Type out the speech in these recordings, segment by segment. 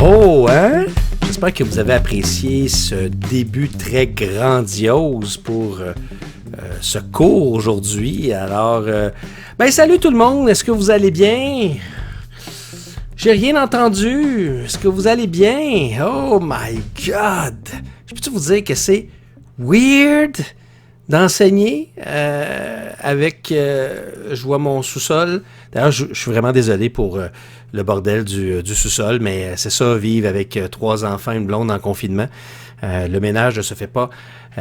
Oh, hein? J'espère que vous avez apprécié ce début très grandiose pour ce cours aujourd'hui. Alors, salut tout le monde, est-ce que vous allez bien? J'ai rien entendu. Est-ce que vous allez bien? Oh my God! Je peux-tu vous dire que c'est weird d'enseigner avec... je vois mon sous-sol. D'ailleurs, je suis vraiment désolé pour le bordel du sous-sol, mais c'est ça, vivre avec 3 enfants et une blonde en confinement. Le ménage ne se fait pas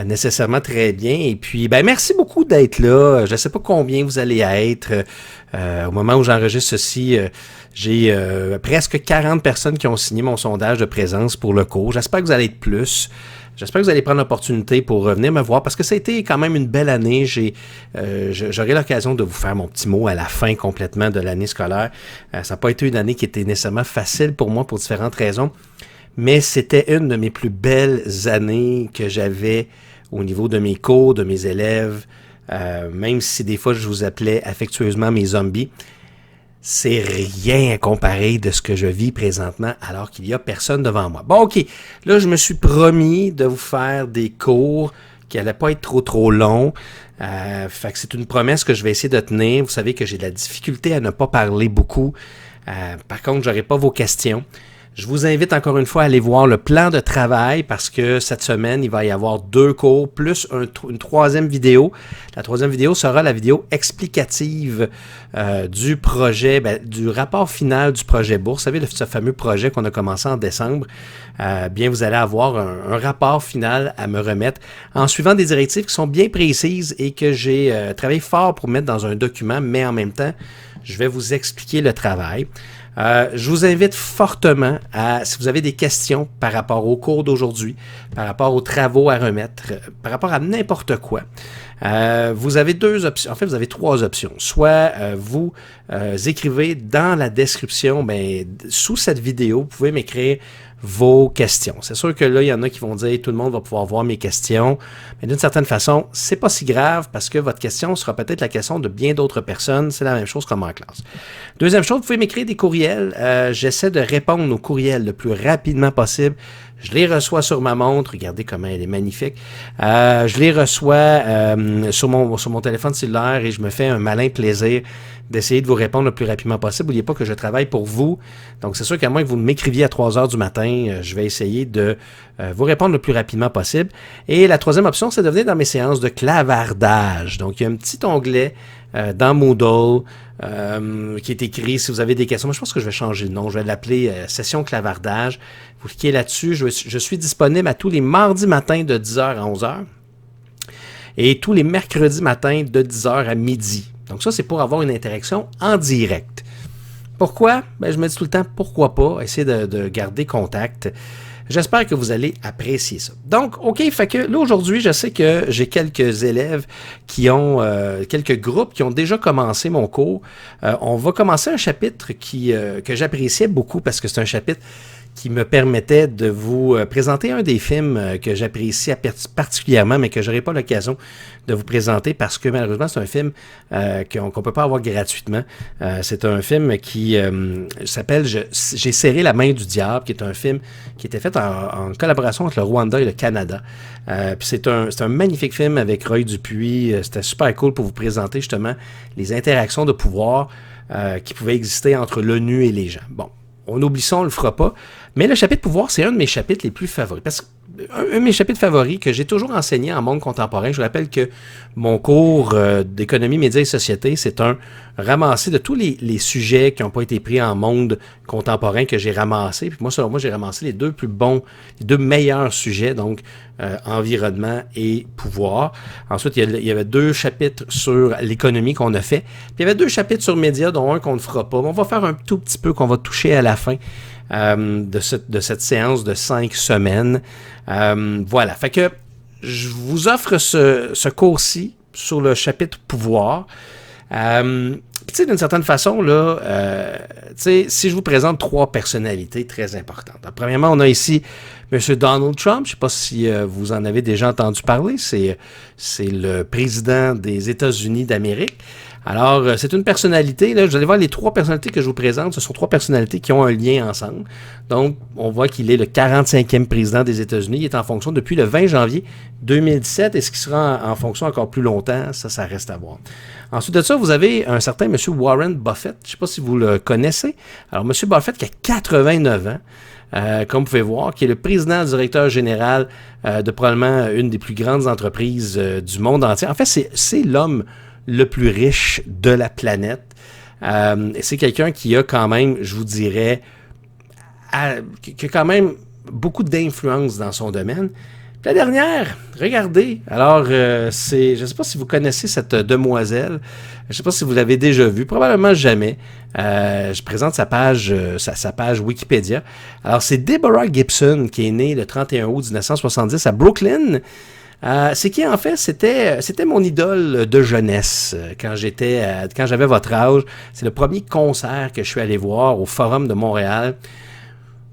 nécessairement très bien. Et puis, merci beaucoup d'être là. Je ne sais pas combien vous allez être. Au moment où j'enregistre ceci, j'ai presque 40 personnes qui ont signé mon sondage de présence pour le cours. J'espère que vous allez être plus. J'espère que vous allez prendre l'opportunité pour venir me voir parce que ça a été quand même une belle année. J'aurai l'occasion de vous faire mon petit mot à la fin complètement de l'année scolaire. Ça n'a pas été une année qui était nécessairement facile pour moi pour différentes raisons, mais c'était une de mes plus belles années que j'avais au niveau de mes cours, de mes élèves, même si des fois je vous appelais affectueusement mes zombies. C'est rien à comparer de ce que je vis présentement alors qu'il n'y a personne devant moi. Bon, OK. Là, je me suis promis de vous faire des cours qui n'allaient pas être trop longs. Fait que c'est une promesse que je vais essayer de tenir. Vous savez que j'ai de la difficulté à ne pas parler beaucoup. Par contre, je n'aurai pas vos questions. Je vous invite encore une fois à aller voir le plan de travail parce que cette semaine, il va y avoir 2 cours plus une troisième vidéo. La troisième vidéo sera la vidéo explicative du projet, du rapport final du projet bourse. Vous savez, ce fameux projet qu'on a commencé en décembre. Vous allez avoir un rapport final à me remettre en suivant des directives qui sont bien précises et que j'ai travaillé fort pour mettre dans un document, mais en même temps, je vais vous expliquer le travail. Je vous invite fortement si vous avez des questions par rapport au cours d'aujourd'hui, par rapport aux travaux à remettre, par rapport à n'importe quoi, vous avez 2 options. En fait, vous avez 3 options. Soit vous écrivez dans la description, sous cette vidéo, vous pouvez m'écrire vos questions. C'est sûr que là, il y en a qui vont dire tout le monde va pouvoir voir mes questions, mais d'une certaine façon, c'est pas si grave parce que votre question sera peut-être la question de bien d'autres personnes. C'est la même chose comme en classe. Deuxième chose, vous pouvez m'écrire des courriels. J'essaie de répondre aux courriels le plus rapidement possible. Je les reçois sur ma montre. Regardez comment elle est magnifique. Je les reçois sur mon téléphone cellulaire et je me fais un malin plaisir d'essayer de vous répondre le plus rapidement possible. N'oubliez pas que je travaille pour vous. Donc, c'est sûr qu'à moins que vous m'écriviez à 3 heures du matin, je vais essayer de vous répondre le plus rapidement possible. Et la troisième option, c'est de venir dans mes séances de clavardage. Donc, il y a un petit onglet dans Moodle qui est écrit si vous avez des questions. Moi, je pense que je vais changer le nom. Je vais l'appeler session clavardage. Vous cliquez là-dessus. Je suis disponible à tous les mardis matins de 10h à 11h et tous les mercredis matins de 10h à midi. Donc ça, c'est pour avoir une interaction en direct. Pourquoi? Je me dis tout le temps, pourquoi pas essayer de garder contact. J'espère que vous allez apprécier ça. Donc, OK, fait que là, aujourd'hui, je sais que j'ai quelques élèves qui ont, quelques groupes qui ont déjà commencé mon cours. On va commencer un chapitre que j'appréciais beaucoup parce que c'est un chapitre qui me permettait de vous présenter un des films que j'apprécie particulièrement, mais que je n'aurai pas l'occasion de vous présenter parce que malheureusement, c'est un film qu'on ne peut pas avoir gratuitement. C'est un film qui s'appelle J'ai serré la main du diable, qui est un film qui était fait en collaboration entre le Rwanda et le Canada. Puis c'est un magnifique film avec Roy Dupuis. C'était super cool pour vous présenter justement les interactions de pouvoir qui pouvaient exister entre l'ONU et les gens. Bon. On oublie ça, on le fera pas. Mais le chapitre pouvoir, c'est un de mes chapitres les plus favoris. Parce que un de mes chapitres favoris que j'ai toujours enseigné en monde contemporain, je vous rappelle que mon cours d'économie, médias et société, c'est un ramassé de tous les sujets qui n'ont pas été pris en monde contemporain que j'ai ramassé. Puis moi, selon moi, j'ai ramassé les 2 meilleurs sujets, donc environnement et pouvoir. Ensuite, il y avait 2 chapitres sur l'économie qu'on a fait. Puis il y avait 2 chapitres sur médias, dont un qu'on ne fera pas. On va faire un tout petit peu qu'on va toucher à la fin de cette séance de 5 semaines. Voilà. Fait que je vous offre ce cours-ci sur le chapitre pouvoir. Puis, tu sais, d'une certaine façon, là, si je vous présente 3 personnalités très importantes. Alors, premièrement, on a ici M. Donald Trump. Je ne sais pas si vous en avez déjà entendu parler. C'est le président des États-Unis d'Amérique. Alors, c'est une personnalité, là, vous allez voir les 3 personnalités que je vous présente, ce sont 3 personnalités qui ont un lien ensemble. Donc, on voit qu'il est le 45e président des États-Unis. Il est en fonction depuis le 20 janvier 2017. Est-ce qu'il sera en fonction encore plus longtemps? Ça reste à voir. Ensuite de ça, vous avez un certain M. Warren Buffett. Je ne sais pas si vous le connaissez. Alors, M. Buffett qui a 89 ans. Comme vous pouvez voir, qui est le président directeur général de probablement une des plus grandes entreprises du monde entier. En fait, c'est l'homme le plus riche de la planète. C'est quelqu'un qui a quand même, je vous dirais, qui a quand même beaucoup d'influence dans son domaine. Puis la dernière, regardez, alors je ne sais pas si vous connaissez cette demoiselle, je ne sais pas si vous l'avez déjà vue, probablement jamais. Je présente sa page Wikipédia. Alors c'est Deborah Gibson qui est née le 31 août 1970 à Brooklyn. C'est qui en fait, c'était mon idole de jeunesse quand j'avais votre âge. C'est le premier concert que je suis allé voir au Forum de Montréal.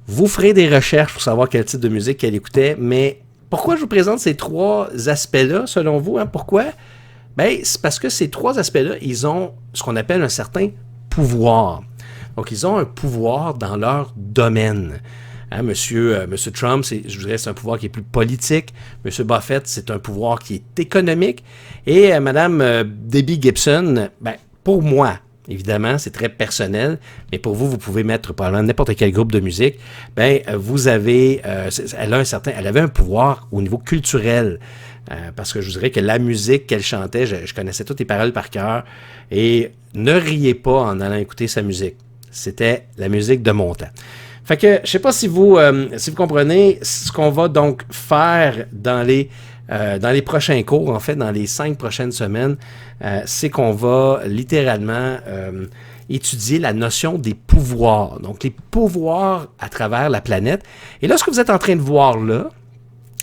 Vous ferez des recherches pour savoir quel type de musique qu'elle écoutait, mais pourquoi je vous présente ces 3 aspects-là, selon vous? Hein? Pourquoi? Ben, c'est parce que ces 3 aspects-là, ils ont ce qu'on appelle un certain pouvoir. Donc, ils ont un pouvoir dans leur domaine. Hein, Monsieur Trump, je vous dirais, c'est un pouvoir qui est plus politique. Monsieur Buffett, c'est un pouvoir qui est économique. Et Madame Debbie Gibson, ben, pour moi, évidemment, c'est très personnel, mais pour vous, vous pouvez mettre probablement n'importe quel groupe de musique. Ben, vous avez, elle avait un pouvoir au niveau culturel. Parce que je vous dirais que la musique qu'elle chantait, je connaissais toutes les paroles par cœur. Et ne riez pas en allant écouter sa musique. C'était la musique de mon temps. Fait que, je ne sais pas si vous comprenez ce qu'on va donc faire dans les prochains cours, en fait, dans les 5 prochaines semaines, c'est qu'on va littéralement étudier la notion des pouvoirs. Donc, les pouvoirs à travers la planète. Et là, ce que vous êtes en train de voir là,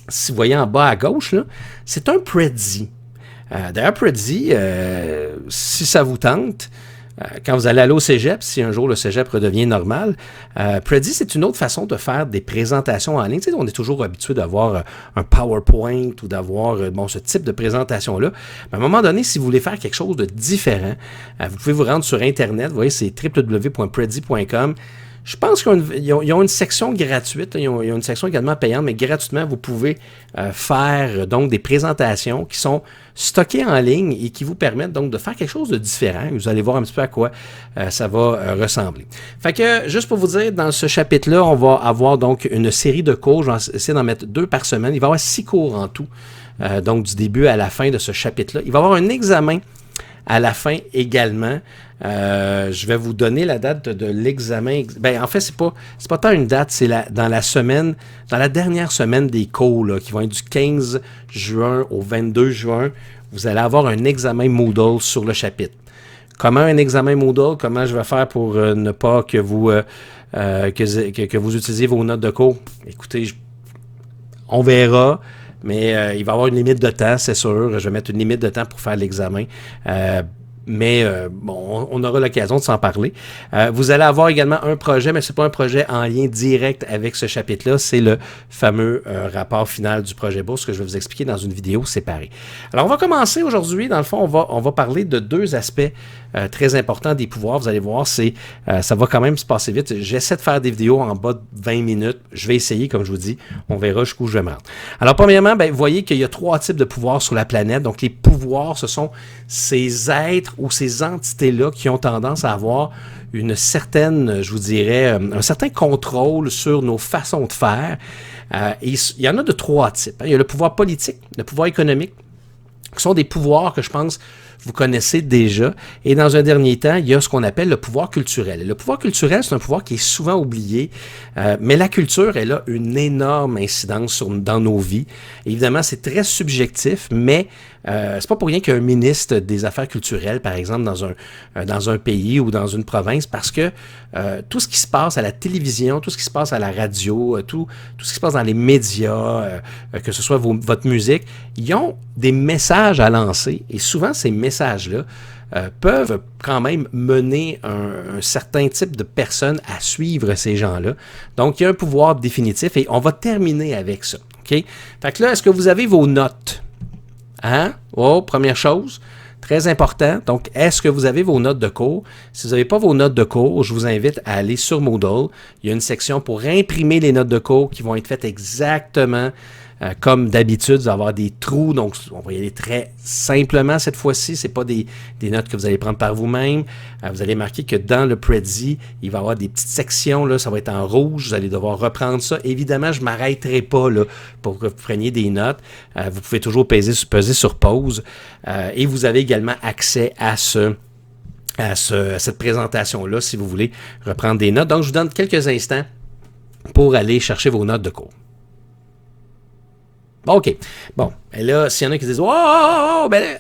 si vous voyez en bas à gauche, là, c'est un Prezi. D'ailleurs, Prezi, si ça vous tente, quand vous allez aller au cégep, si un jour le cégep redevient normal, Prezi, c'est une autre façon de faire des présentations en ligne. Tu sais, on est toujours habitué d'avoir un PowerPoint ou d'avoir ce type de présentation-là. Mais à un moment donné, si vous voulez faire quelque chose de différent, vous pouvez vous rendre sur Internet. Vous voyez, c'est www.prezi.com. Je pense qu'ils ont une section gratuite, ils ont une section également payante, mais gratuitement, vous pouvez faire donc des présentations qui sont stockées en ligne et qui vous permettent donc de faire quelque chose de différent. Vous allez voir un petit peu à quoi ça va ressembler. Fait que, juste pour vous dire, dans ce chapitre-là, on va avoir donc une série de cours. Je vais essayer d'en mettre 2 par semaine. Il va y avoir 6 cours en tout, donc du début à la fin de ce chapitre-là. Il va y avoir un examen à la fin également. Je vais vous donner la date de l'examen. Ben, en fait, c'est pas tant une date, c'est dans la dernière semaine des cours, là, qui vont être du 15 juin au 22 juin. Vous allez avoir un examen Moodle sur le chapitre. Comment un examen Moodle? Comment je vais faire pour ne pas que vous utilisiez vos notes de cours? Écoutez, on verra. Mais il va y avoir une limite de temps, c'est sûr. Je vais mettre une limite de temps pour faire l'examen. Mais on aura l'occasion de s'en parler. Vous allez avoir également un projet, mais ce n'est pas un projet en lien direct avec ce chapitre-là. C'est le fameux rapport final du projet bourse que je vais vous expliquer dans une vidéo séparée. Alors, on va commencer aujourd'hui. Dans le fond, on va parler de 2 aspects très importants des pouvoirs. Vous allez voir, ça va quand même se passer vite. J'essaie de faire des vidéos en bas de 20 minutes. Je vais essayer, comme je vous dis. On verra jusqu'où je vais me rendre. Alors, premièrement, vous voyez qu'il y a 3 types de pouvoirs sur la planète. Donc, les pouvoirs, ce sont ces êtres ou ces entités-là qui ont tendance à avoir une certaine, je vous dirais, un certain contrôle sur nos façons de faire. Et il y en a de 3 types. Il y a le pouvoir politique, le pouvoir économique, qui sont des pouvoirs que je pense vous connaissez déjà. Et dans un dernier temps, il y a ce qu'on appelle le pouvoir culturel. Et le pouvoir culturel, c'est un pouvoir qui est souvent oublié, mais la culture, elle a une énorme incidence dans nos vies. Évidemment, c'est très subjectif, mais c'est pas pour rien qu'il y a un ministre des Affaires culturelles, par exemple, dans un pays ou dans une province, parce que tout ce qui se passe à la télévision, tout ce qui se passe à la radio, tout ce qui se passe dans les médias, que ce soit votre musique, ils ont des messages à lancer. Et souvent, ces messages-là peuvent quand même mener un certain type de personnes à suivre ces gens-là. Donc, il y a un pouvoir définitif et on va terminer avec ça. OK? Fait que là, est-ce que vous avez vos notes? Hein? Oh, première chose. Très important. Donc, est-ce que vous avez vos notes de cours? Si vous n'avez pas vos notes de cours, je vous invite à aller sur Moodle. Il y a une section pour imprimer les notes de cours qui vont être faites exactement comme d'habitude. Vous allez avoir des trous, donc on va y aller très simplement cette fois-ci. Ce n'est pas des notes que vous allez prendre par vous-même. Vous allez marquer que dans le Prezi, il va y avoir des petites sections, là, ça va être en rouge. Vous allez devoir reprendre ça. Évidemment, je ne m'arrêterai pas là, pour que vous preniez des notes. Vous pouvez toujours peser sur pause. Et vous avez également accès à cette présentation-là si vous voulez reprendre des notes. Donc, je vous donne quelques instants pour aller chercher vos notes de cours. OK. Bon. Et là, s'il y en a qui disent « Oh, ben là,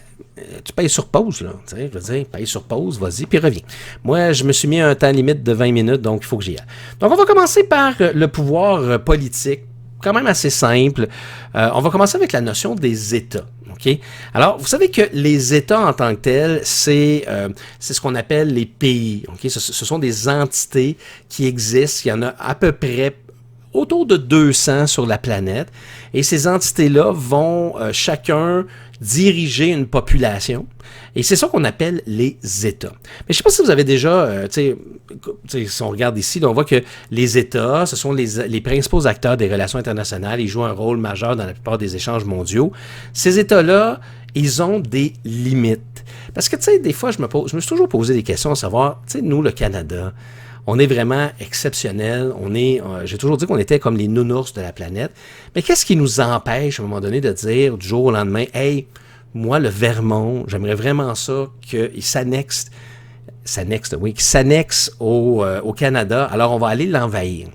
tu payes sur pause, là. » Tu sais, je veux dire, paye sur pause, vas-y, puis reviens. Moi, je me suis mis un temps limite de 20 minutes, donc il faut que j'y aille. Donc, on va commencer par le pouvoir politique, quand même assez simple. On va commencer avec la notion des États. Okay? Alors, vous savez que les États en tant que tels, c'est ce qu'on appelle les pays. Okay? Ce sont des entités qui existent. Il y en a à peu près autour de 200 sur la planète. Et ces entités-là vont chacun diriger une population. Et c'est ça qu'on appelle les États. Mais je ne sais pas si vous avez déjà, si on regarde ici, là, on voit que les États, ce sont les principaux acteurs des relations internationales. Ils jouent un rôle majeur dans la plupart des échanges mondiaux. Ces États-là, ils ont des limites. Parce que, tu sais, des fois, je me suis toujours posé des questions à savoir, tu sais, nous, le Canada, on est vraiment exceptionnel. J'ai toujours dit qu'on était comme les nounours de la planète. Mais qu'est-ce qui nous empêche, à un moment donné, de dire du jour au lendemain, « Hey, moi, le Vermont, j'aimerais vraiment ça qu'il s'annexe au Canada, alors on va aller l'envahir. »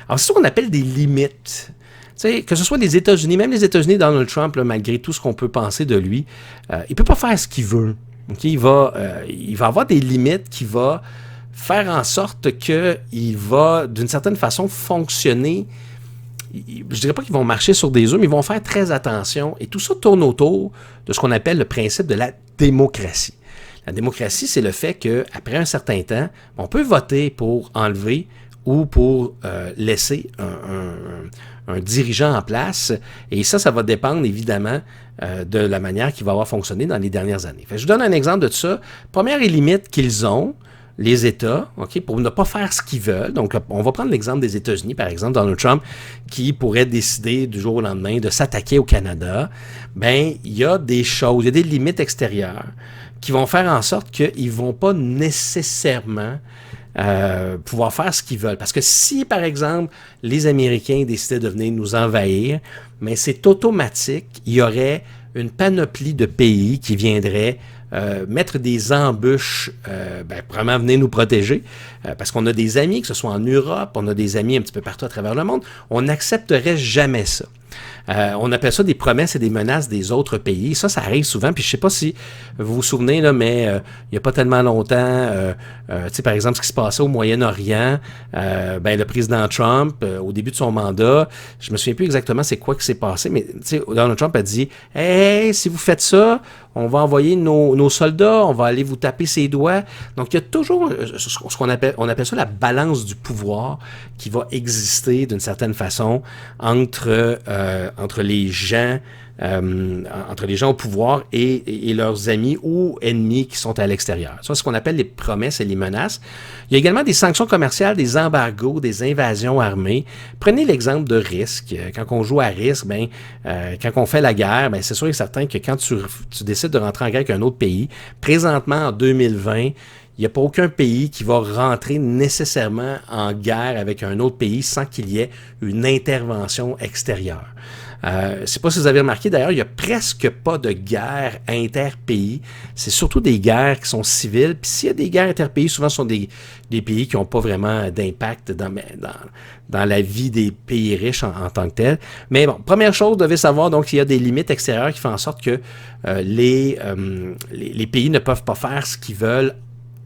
Alors, c'est ce qu'on appelle des limites. Tu sais, que ce soit les États-Unis, même les États-Unis, Donald Trump, là, malgré tout ce qu'on peut penser de lui, il ne peut pas faire ce qu'il veut. Okay? Il va avoir des limites qui vont faire en sorte qu'il va, d'une certaine façon, fonctionner. Je dirais pas qu'ils vont marcher sur des œufs, mais ils vont faire très attention. Et tout ça tourne autour de ce qu'on appelle le principe de la démocratie. La démocratie, c'est le fait qu'après un certain temps, on peut voter pour enlever ou pour laisser un dirigeant en place. Et ça va dépendre évidemment de la manière qu'il va avoir fonctionné dans les dernières années. Fait que je vous donne un exemple de ça. Première limite qu'ils ont, les États, okay, pour ne pas faire ce qu'ils veulent. Donc, on va prendre l'exemple des États-Unis, par exemple, Donald Trump, qui pourrait décider du jour au lendemain de s'attaquer au Canada. Bien, il y a des choses, il y a des limites extérieures qui vont faire en sorte qu'ils ne vont pas nécessairement pouvoir faire ce qu'ils veulent. Parce que si, par exemple, les Américains décidaient de venir nous envahir, mais c'est automatique, il y aurait une panoplie de pays qui viendraient mettre des embûches, vraiment venir nous protéger, parce qu'on a des amis, que ce soit en Europe, on a des amis un petit peu partout à travers le monde, on n'accepterait jamais ça. On appelle ça des promesses et des menaces des autres pays. Ça arrive souvent. Puis je ne sais pas si vous vous souvenez, là, mais il n'y a pas tellement longtemps, tu sais, par exemple, ce qui se passait au Moyen-Orient, le président Trump, au début de son mandat, je me souviens plus exactement c'est quoi qui s'est passé, mais tu sais, Donald Trump a dit « Hey, si vous faites ça, on va envoyer nos soldats, on va aller vous taper ses doigts. » Donc, il y a toujours ce qu'on appelle ça la balance du pouvoir qui va exister d'une certaine façon entre les gens au pouvoir et leurs amis ou ennemis qui sont à l'extérieur. Ça, c'est ce qu'on appelle les promesses et les menaces. Il y a également des sanctions commerciales, des embargos, des invasions armées. Prenez l'exemple de risque. Quand on joue à risque, quand on fait la guerre, c'est sûr et certain que quand tu décides de rentrer en guerre avec un autre pays, présentement en 2020, il n'y a pas aucun pays qui va rentrer nécessairement en guerre avec un autre pays sans qu'il y ait une intervention extérieure. Je ne sais pas si vous avez remarqué, d'ailleurs, il n'y a presque pas de guerre interpays. C'est surtout des guerres qui sont civiles. Puis s'il y a des guerres interpays, souvent ce sont des pays qui n'ont pas vraiment d'impact dans la vie des pays riches en tant que tels. Mais bon, première chose, vous devez savoir, donc, il y a des limites extérieures qui font en sorte que les pays ne peuvent pas faire ce qu'ils veulent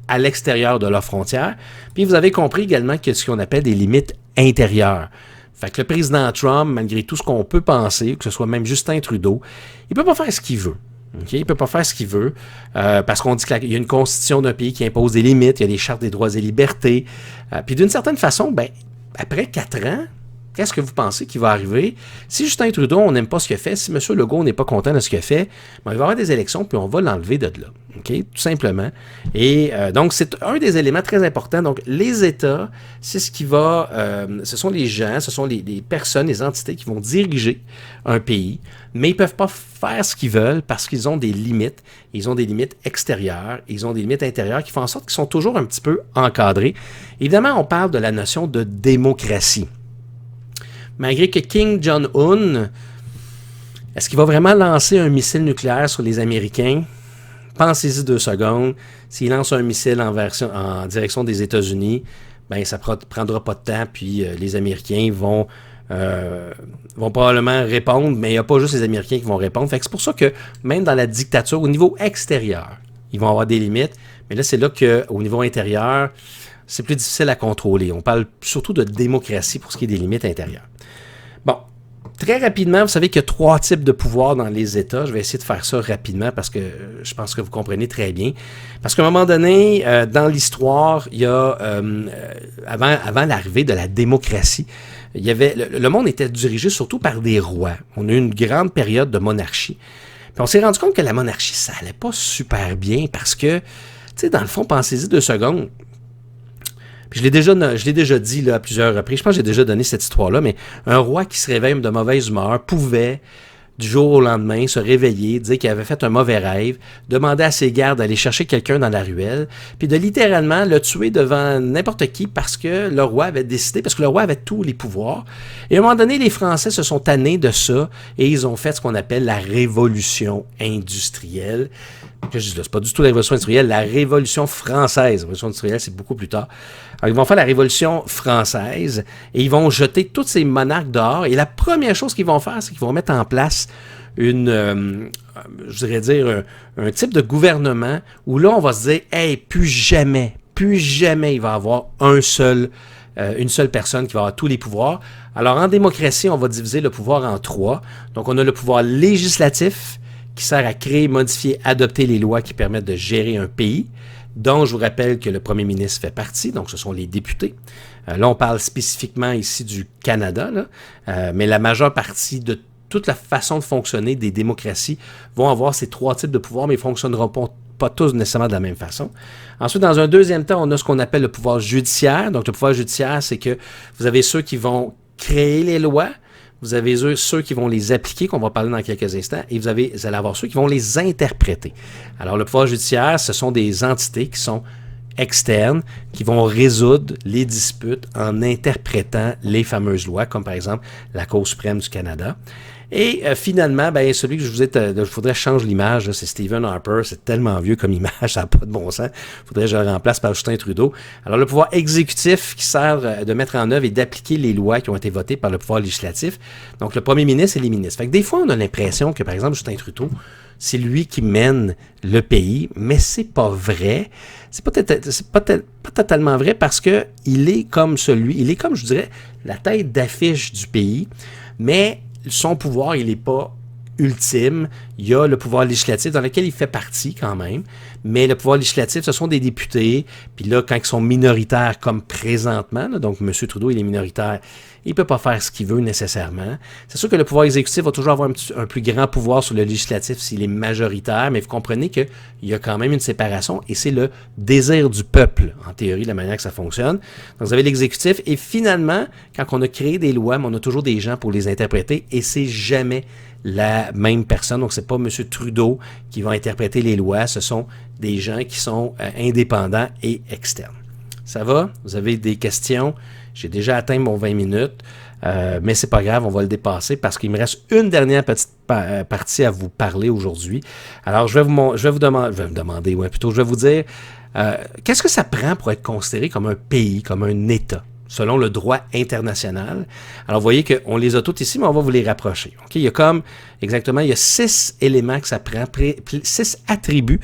à l'extérieur de leurs frontières. Puis vous avez compris également qu'il y a ce qu'on appelle des limites intérieures. Fait que le président Trump, malgré tout ce qu'on peut penser, que ce soit même Justin Trudeau, il peut pas faire ce qu'il veut. Okay? Il peut pas faire ce qu'il veut parce qu'on dit qu'il y a une constitution d'un pays qui impose des limites, il y a des chartes des droits et libertés. Puis d'une certaine façon, après 4 ans, qu'est-ce que vous pensez qui va arriver? Si Justin Trudeau, on n'aime pas ce qu'il a fait, si M. Legault n'est pas content de ce qu'il a fait, ben, il va y avoir des élections, puis on va l'enlever de là. Okay? Tout simplement. Et donc, c'est un des éléments très importants. Donc, les États, c'est ce qui va... ce sont les gens, ce sont les personnes, les entités qui vont diriger un pays, mais ils ne peuvent pas faire ce qu'ils veulent parce qu'ils ont des limites. Ils ont des limites extérieures, ils ont des limites intérieures qui font en sorte qu'ils sont toujours un petit peu encadrés. Évidemment, on parle de la notion de démocratie. Malgré que Kim Jong-un, est-ce qu'il va vraiment lancer un missile nucléaire sur les Américains? Pensez-y 2 secondes. S'il lance un missile en direction des États-Unis, ben ça ne prendra pas de temps, puis les Américains vont probablement répondre, mais il n'y a pas juste les Américains qui vont répondre. Fait que c'est pour ça que même dans la dictature, au niveau extérieur, ils vont avoir des limites, mais là, c'est là qu'au niveau intérieur, c'est plus difficile à contrôler. On parle surtout de démocratie pour ce qui est des limites intérieures. Bon, très rapidement, vous savez qu'il y a 3 types de pouvoirs dans les États. Je vais essayer de faire ça rapidement parce que je pense que vous comprenez très bien. Parce qu'à un moment donné, dans l'histoire, il y a, avant l'arrivée de la démocratie, il y avait, le monde était dirigé surtout par des rois. On a eu une grande période de monarchie. Puis on s'est rendu compte que la monarchie, ça allait pas super bien parce que, tu sais, dans le fond, pensez-y 2 secondes. Puis je l'ai déjà dit là, à plusieurs reprises, je pense que j'ai déjà donné cette histoire-là, mais un roi qui se réveille de mauvaise humeur pouvait, du jour au lendemain, se réveiller, dire qu'il avait fait un mauvais rêve, demander à ses gardes d'aller chercher quelqu'un dans la ruelle, puis de littéralement le tuer devant n'importe qui parce que le roi avait décidé, parce que le roi avait tous les pouvoirs. Et à un moment donné, les Français se sont tannés de ça et ils ont fait ce qu'on appelle la révolution industrielle. C'est pas du tout la révolution industrielle, la révolution française. La révolution industrielle, c'est beaucoup plus tard. Alors, ils vont faire la révolution française et ils vont jeter tous ces monarques dehors. Et la première chose qu'ils vont faire, c'est qu'ils vont mettre en place je voudrais dire, un type de gouvernement où là, on va se dire, hey, plus jamais il va y avoir une seule personne qui va avoir tous les pouvoirs. Alors, en démocratie, on va diviser le pouvoir en 3. Donc, on a le pouvoir législatif, qui sert à créer, modifier, adopter les lois qui permettent de gérer un pays, dont je vous rappelle que le premier ministre fait partie, donc ce sont les députés. Là, on parle spécifiquement ici du Canada, là, mais la majeure partie de toute la façon de fonctionner des démocraties vont avoir ces 3 types de pouvoirs, mais ils ne fonctionneront pas tous nécessairement de la même façon. Ensuite, dans un deuxième temps, on a ce qu'on appelle le pouvoir judiciaire. Donc, le pouvoir judiciaire, c'est que vous avez ceux qui vont créer les lois, vous avez ceux qui vont les appliquer, qu'on va parler dans quelques instants, et vous allez avoir ceux qui vont les interpréter. Alors, le pouvoir judiciaire, ce sont des entités qui sont externes, qui vont résoudre les disputes en interprétant les fameuses lois, comme par exemple la Cour suprême du Canada. Et finalement, ben, celui que je voudrais changer l'image, là, c'est Stephen Harper. C'est tellement vieux comme image, ça n'a pas de bon sens. Il faudrait que je le remplace par Justin Trudeau. Alors, le pouvoir exécutif qui sert de mettre en œuvre et d'appliquer les lois qui ont été votées par le pouvoir législatif. Donc, le premier ministre et les ministres. Fait que des fois, on a l'impression que, par exemple, Justin Trudeau, c'est lui qui mène le pays, mais c'est pas vrai. C'est pas totalement vrai parce que il est comme, je dirais, la tête d'affiche du pays, mais son pouvoir, il n'est pas ultime. Il y a le pouvoir législatif dans lequel il fait partie quand même, mais le pouvoir législatif, ce sont des députés, puis là, quand ils sont minoritaires comme présentement, là, donc M. Trudeau, il est minoritaire, il ne peut pas faire ce qu'il veut nécessairement. C'est sûr que le pouvoir exécutif va toujours avoir un plus grand pouvoir sur le législatif s'il est majoritaire, mais vous comprenez qu'il y a quand même une séparation et c'est le désir du peuple, en théorie, la manière que ça fonctionne. Donc, vous avez l'exécutif et finalement, quand on a créé des lois, on a toujours des gens pour les interpréter et c'est jamais la même personne. Donc, c'est pas M. Trudeau qui va interpréter les lois, ce sont des gens qui sont indépendants et externes. Ça va? Vous avez des questions? J'ai déjà atteint mon 20 minutes, mais c'est pas grave, on va le dépasser parce qu'il me reste une dernière petite partie à vous parler aujourd'hui. Alors, je vais vous dire, qu'est-ce que ça prend pour être considéré comme un pays, comme un État, selon le droit international? Alors, vous voyez qu'on les a tous ici, mais on va vous les rapprocher. Okay? Il y a 6 éléments que ça prend, 6 attributs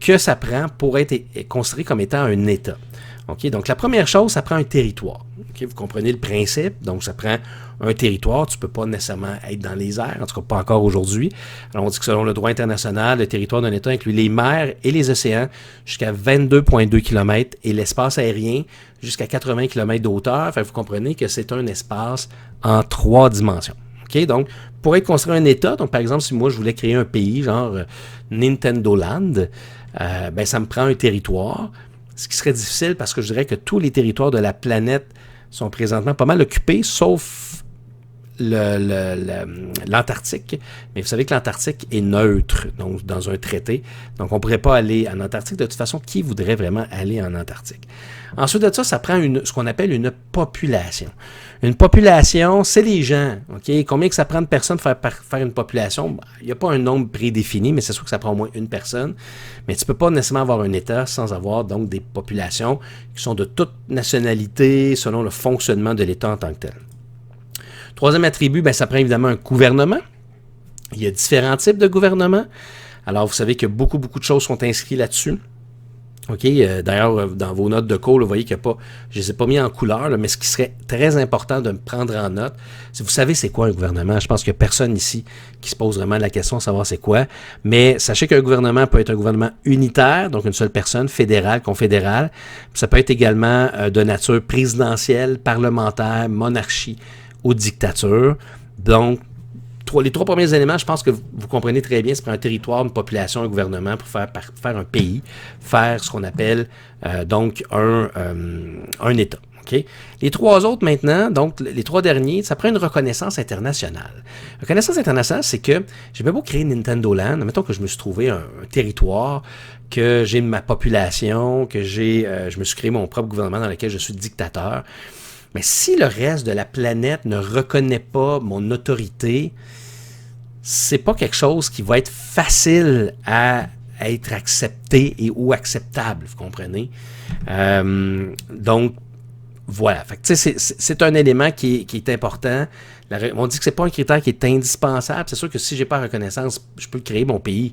que ça prend pour être considéré comme étant un État. OK? Donc, la première chose, ça prend un territoire. OK? Vous comprenez le principe? Donc, ça prend un territoire. Tu ne peux pas nécessairement être dans les airs, en tout cas pas encore aujourd'hui. Alors, on dit que selon le droit international, le territoire d'un État inclut les mers et les océans jusqu'à 22,2 km et l'espace aérien jusqu'à 80 km de hauteur. Fait que vous comprenez que c'est un espace en 3 dimensions. OK? Donc, pour être construit un État, donc par exemple, si moi je voulais créer un pays, genre Nintendo Land, ça me prend un territoire, ce qui serait difficile parce que je dirais que tous les territoires de la planète sont présentement pas mal occupés, sauf l'Antarctique. Mais vous savez que l'Antarctique est neutre donc, dans un traité. Donc, on ne pourrait pas aller en Antarctique. De toute façon, qui voudrait vraiment aller en Antarctique? Ensuite de ça, ça prend ce qu'on appelle une population. Une population, c'est les gens. Okay? Combien que ça prend de personnes pour faire une population? Il n'y a pas un nombre prédéfini, mais c'est sûr que ça prend au moins une personne. Mais tu ne peux pas nécessairement avoir un État sans avoir donc des populations qui sont de toute nationalité selon le fonctionnement de l'État en tant que tel. Troisième attribut, ça prend évidemment un gouvernement. Il y a différents types de gouvernements. Alors, vous savez que beaucoup de choses sont inscrites là-dessus. OK, d'ailleurs, dans vos notes de cours, là, vous voyez qu'il n'y a pas, je ne les ai pas mis en couleur, là, mais ce qui serait très important de me prendre en note, si vous savez c'est quoi un gouvernement, je pense qu'il n'y a personne ici qui se pose vraiment la question de savoir c'est quoi, mais sachez qu'un gouvernement peut être un gouvernement unitaire, donc une seule personne, fédéral, confédéral, puis ça peut être également de nature présidentielle, parlementaire, monarchie ou dictature. Donc, les 3 premiers éléments, je pense que vous comprenez très bien, c'est pour un territoire, une population, un gouvernement, pour faire un pays, faire ce qu'on appelle donc un État. Okay? Les 3 autres maintenant, donc les 3 derniers, ça prend une reconnaissance internationale. Reconnaissance internationale, c'est que j'ai bien beau créer Nintendo Land, mettons que je me suis trouvé un territoire, que j'ai ma population, que je me suis créé mon propre gouvernement dans lequel je suis dictateur. Mais si le reste de la planète ne reconnaît pas mon autorité, c'est pas quelque chose qui va être facile à être accepté ou acceptable, vous comprenez? Donc, voilà. Fait que, c'est un élément qui est important. On dit que c'est pas un critère qui est indispensable. C'est sûr que si j'ai pas reconnaissance, je peux créer mon pays.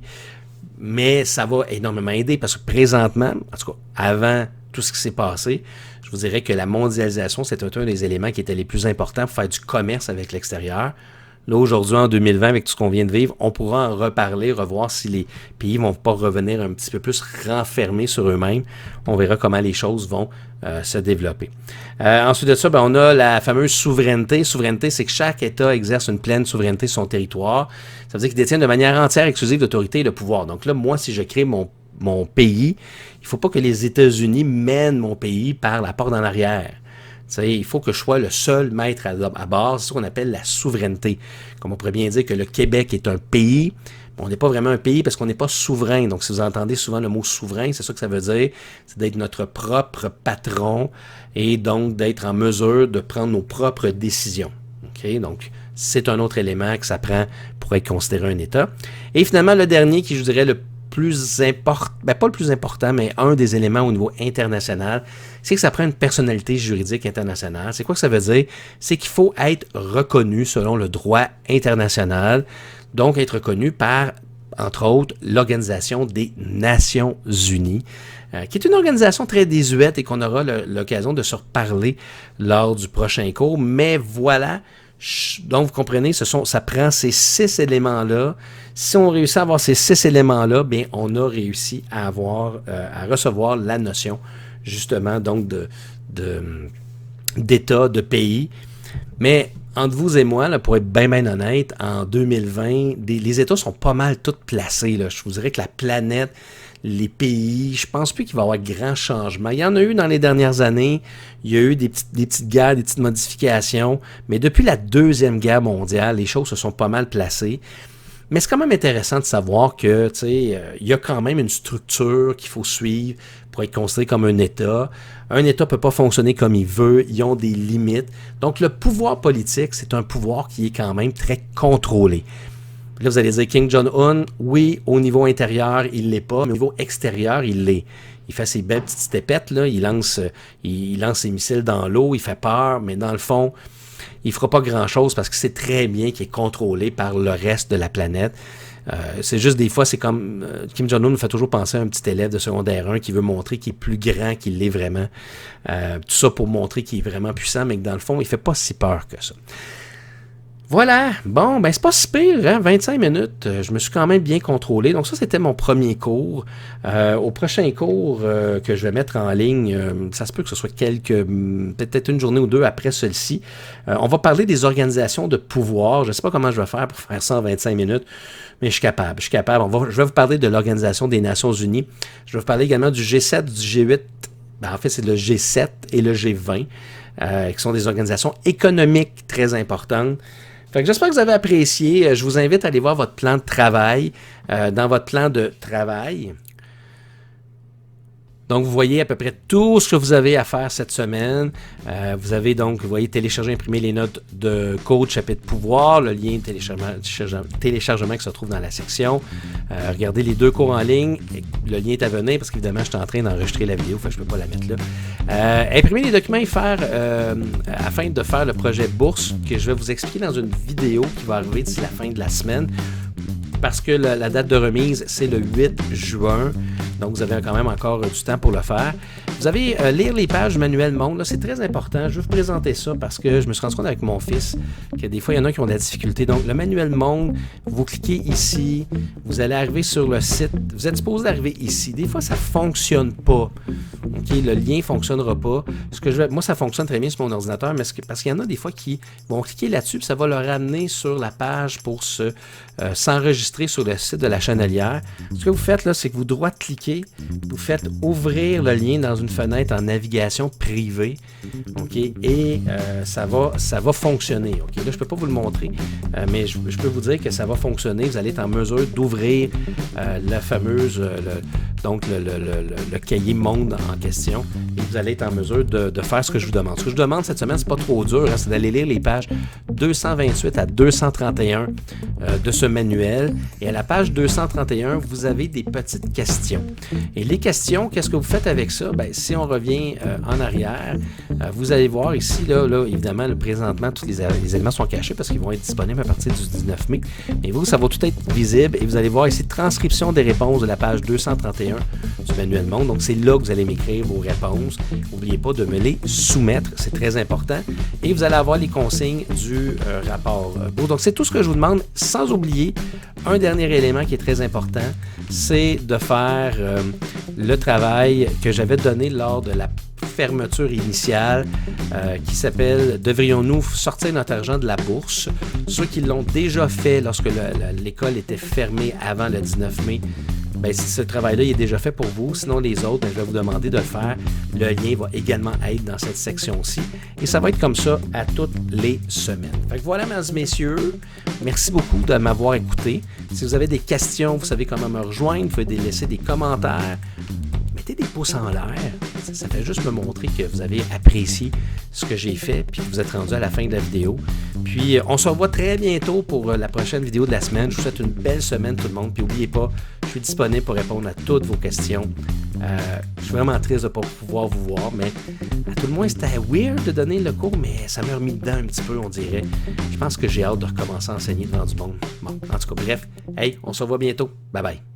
Mais ça va énormément aider parce que présentement, en tout cas, avant tout ce qui s'est passé, je vous dirais que la mondialisation, c'est un des éléments qui étaient les plus importants pour faire du commerce avec l'extérieur. Là, aujourd'hui, en 2020, avec tout ce qu'on vient de vivre, on pourra en reparler, revoir si les pays vont pas revenir un petit peu plus renfermés sur eux-mêmes. On verra comment les choses vont se développer. Ensuite de ça, on a la fameuse souveraineté. Souveraineté, c'est que chaque État exerce une pleine souveraineté sur son territoire. Ça veut dire qu'il détient de manière entière, exclusive l'autorité et le pouvoir. Donc là, moi, si je crée mon pays, il ne faut pas que les États-Unis mènent mon pays par la porte en arrière. T'sais, il faut que je sois le seul maître à bord. C'est ce qu'on appelle la souveraineté. Comme on pourrait bien dire que le Québec est un pays, mais on n'est pas vraiment un pays parce qu'on n'est pas souverain. Donc, si vous entendez souvent le mot souverain, c'est ça que ça veut dire. C'est d'être notre propre patron et donc d'être en mesure de prendre nos propres décisions. Okay? Donc, c'est un autre élément que ça prend pour être considéré un État. Et finalement, le dernier qui, je dirais, le plus important, pas le plus important, mais un des éléments au niveau international, c'est que ça prend une personnalité juridique internationale. C'est quoi que ça veut dire? C'est qu'il faut être reconnu selon le droit international, donc être reconnu par, entre autres, l'Organisation des Nations Unies, qui est une organisation très désuète et qu'on aura l'occasion de se reparler lors du prochain cours. Mais voilà, donc vous comprenez, ça prend ces 6 éléments-là. Si on réussit à avoir ces 6 éléments-là, bien, on a réussi à recevoir la notion, justement, donc d'État, de pays. Mais entre vous et moi, là, pour être bien honnête, en 2020, les États sont pas mal tous placés. Là. Je vous dirais que la planète, les pays, je pense plus qu'il va y avoir grand changement. Il y en a eu dans les dernières années. Il y a eu des petites guerres, des petites modifications. Mais depuis la Deuxième Guerre mondiale, les choses se sont pas mal placées. Mais c'est quand même intéressant de savoir que, tu sais, il y a quand même une structure qu'il faut suivre pour être considéré comme un État. Un État ne peut pas fonctionner comme il veut. Ils ont des limites. Donc, le pouvoir politique, c'est un pouvoir qui est quand même très contrôlé. Là, vous allez dire, Kim Jong-un, oui, au niveau intérieur, il ne l'est pas, mais au niveau extérieur, il l'est. Il fait ses belles petites stépettes, là, il lance ses missiles dans l'eau, il fait peur, mais dans le fond, il ne fera pas grand-chose parce que c'est très bien qu'il est contrôlé par le reste de la planète. C'est juste des fois, c'est comme Kim Jong-un nous fait toujours penser à un petit élève de secondaire 1 qui veut montrer qu'il est plus grand qu'il l'est vraiment. Tout ça pour montrer qu'il est vraiment puissant, mais que dans le fond, il fait pas si peur que ça. Voilà, bon, ben c'est pas si pire, hein? 25 minutes, je me suis quand même bien contrôlé. Donc ça, c'était mon premier cours. Au prochain cours que je vais mettre en ligne, ça se peut que ce soit peut-être une journée ou deux après celle-ci. On va parler des organisations de pouvoir. Je ne sais pas comment je vais faire pour faire ça en 25 minutes, mais je suis capable. Je vais vous parler de l'Organisation des Nations Unies. Je vais vous parler également du G7, du G8. Ben, en fait, c'est le G7 et le G20, qui sont des organisations économiques très importantes. Fait que j'espère que vous avez apprécié. Je vous invite à aller voir votre plan de travail. Dans votre plan de travail, donc, vous voyez à peu près tout ce que vous avez à faire cette semaine. Vous avez donc, vous voyez, télécharger, imprimer les notes de coach chapitre pouvoir, le lien de téléchargement qui se trouve dans la section. Regardez les 2 cours en ligne. Le lien est à venir parce qu'évidemment, je suis en train d'enregistrer la vidéo, fait que je ne peux pas la mettre là. Imprimer les documents et faire, afin de faire le projet bourse que je vais vous expliquer dans une vidéo qui va arriver d'ici la fin de la semaine. Parce que la date de remise, c'est le 8 juin. Donc, vous avez quand même encore du temps pour le faire. Vous avez lire les pages du manuel monde. Là, c'est très important. Je vais vous présenter ça parce que je me suis rendu compte avec mon fils que des fois, il y en a qui ont de la difficulté. Donc, le manuel monde, vous cliquez ici. Vous allez arriver sur le site. Vous êtes supposé arriver ici. Des fois, ça ne fonctionne pas. Okay, le lien ne fonctionnera pas. Moi, ça fonctionne très bien sur mon ordinateur, mais parce qu'il y en a des fois qui vont cliquer là-dessus et ça va leur amener sur la page pour s'enregistrer sur le site de la Chenelière. Ce que vous faites là, c'est que vous droite-cliquez, vous faites ouvrir le lien dans une fenêtre en navigation privée, okay, et ça va fonctionner. Okay. Là, je ne peux pas vous le montrer, mais je peux vous dire que ça va fonctionner. Vous allez être en mesure d'ouvrir la fameuse, le cahier monde en question, et vous allez être en mesure de faire ce que je vous demande. Ce que je vous demande cette semaine, c'est pas trop dur, hein, c'est d'aller lire les pages 228 à 231 de ce manuel. Et à la page 231, vous avez des petites questions. Et les questions, qu'est-ce que vous faites avec ça? Ben, si on revient en arrière, vous allez voir ici, là évidemment, présentement, tous les éléments sont cachés parce qu'ils vont être disponibles à partir du 19 mai. Mais vous, ça va tout être visible et vous allez voir ici transcription des réponses de la page 231 du manuel monde. Donc, c'est là que vous allez m'écrire vos réponses. N'oubliez pas de me les soumettre, c'est très important. Et vous allez avoir les consignes du rapport. Bon, donc, c'est tout ce que je vous demande, sans oublier un dernier élément qui est très important, c'est de faire le travail que j'avais donné lors de la fermeture initiale qui s'appelle « Devrions-nous sortir notre argent de la bourse ?» Ceux qui l'ont déjà fait lorsque l'école était fermée avant le 19 mai, bien, si ce travail-là est déjà fait pour vous, sinon les autres, bien, je vais vous demander de le faire. Le lien va également être dans cette section-ci. Et ça va être comme ça à toutes les semaines. Fait que voilà, mesdames et messieurs. Merci beaucoup de m'avoir écouté. Si vous avez des questions, vous savez comment me rejoindre. Vous pouvez laisser des commentaires. Mettez des pouces en l'air. Ça fait juste me montrer que vous avez apprécié ce que j'ai fait puis que vous êtes rendu à la fin de la vidéo. Puis, on se revoit très bientôt pour la prochaine vidéo de la semaine. Je vous souhaite une belle semaine, tout le monde. Puis, n'oubliez pas, je suis disponible pour répondre à toutes vos questions. Je suis vraiment triste de ne pas pouvoir vous voir, mais à tout le moins, c'était weird de donner le cours, mais ça m'a remis dedans un petit peu, on dirait. Je pense que j'ai hâte de recommencer à enseigner devant du monde. Bon, en tout cas, bref. Hey, on se revoit bientôt. Bye bye.